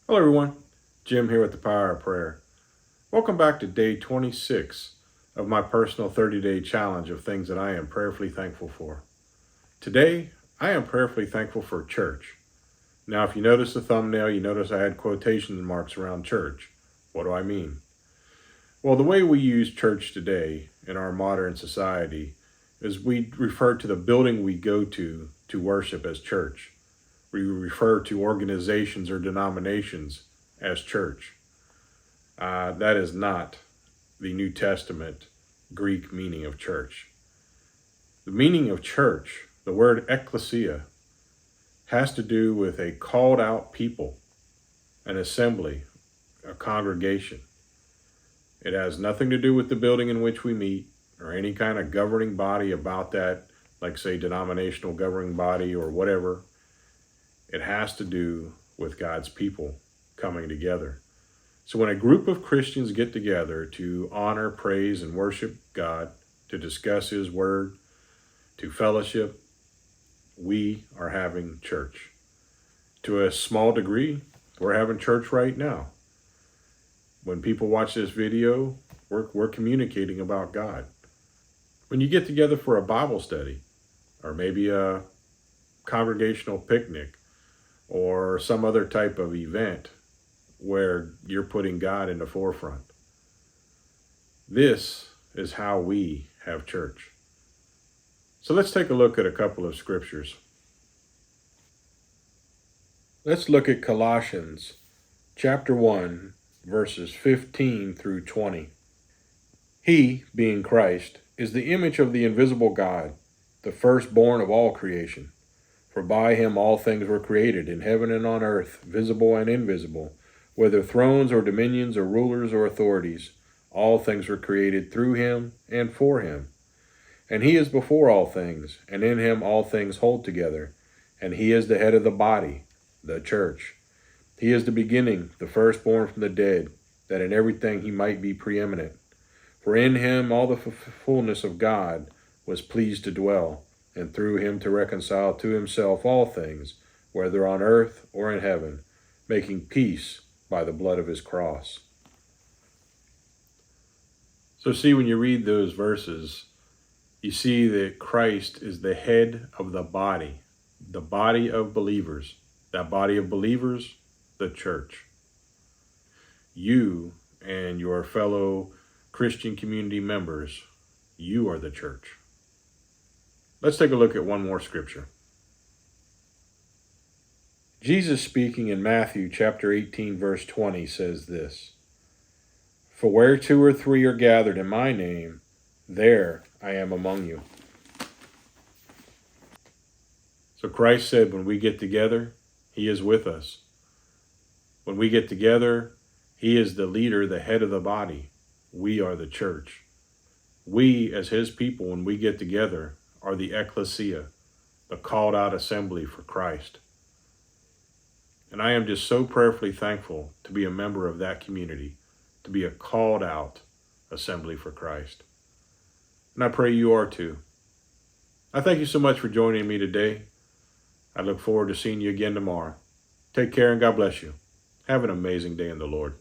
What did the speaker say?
Hello everyone, Jim here with the Power of Prayer. Welcome back to day 26 of my personal 30-day challenge of things that I am prayerfully thankful for. Today, I am prayerfully thankful for church. Now, if you notice the thumbnail, you notice I had quotation marks around church. What do I mean? Well, the way we use church today in our modern society is we refer to the building we go to worship as church. We refer to organizations or denominations as church. That is not the New Testament Greek meaning of church. The meaning of church, the word ecclesia, has to do with a called out people, an assembly, a congregation. It has nothing to do with the building in which we meet or any kind of governing body about that, like say denominational governing body or whatever. It has to do with God's people coming together. So when a group of Christians get together to honor, praise, and worship God, to discuss His Word, to fellowship, we are having church. To a small degree, we're having church right now. When people watch this video, we're communicating about God. When you get together for a Bible study, or maybe a congregational picnic, or some other type of event where you're putting God in the forefront. This is how we have church. So let's take a look at a couple of scriptures. Let's look at Colossians chapter 1, verses 15 through 20. He, being Christ, is the image of the invisible God, the firstborn of all creation. For by him all things were created, in heaven and on earth, visible and invisible, whether thrones or dominions or rulers or authorities. All things were created through him and for him. And he is before all things, and in him all things hold together. And he is the head of the body, the church. He is the beginning, the firstborn from the dead, that in everything he might be preeminent. For in him all the fullness of God was pleased to dwell, and through him to reconcile to himself all things, whether on earth or in heaven, making peace by the blood of his cross. So see, when you read those verses, you see that Christ is the head of the body of believers. That body of believers, the church. You and your fellow Christian community members, you are the church. Let's take a look at one more scripture. Jesus speaking in Matthew chapter 18, verse 20 says this, For where 2 or 3 are gathered in my name, there I am among you. So Christ said when we get together, He is with us. When we get together, He is the leader, the head of the body. We are the church. We, as His people, when we get together, are the ecclesia, the called out assembly for Christ. And I am just so prayerfully thankful to be a member of that community, to be a called out assembly for Christ. And I pray you are too. I thank you so much for joining me today. I look forward to seeing you again tomorrow. Take care and God bless you. Have an amazing day in the Lord.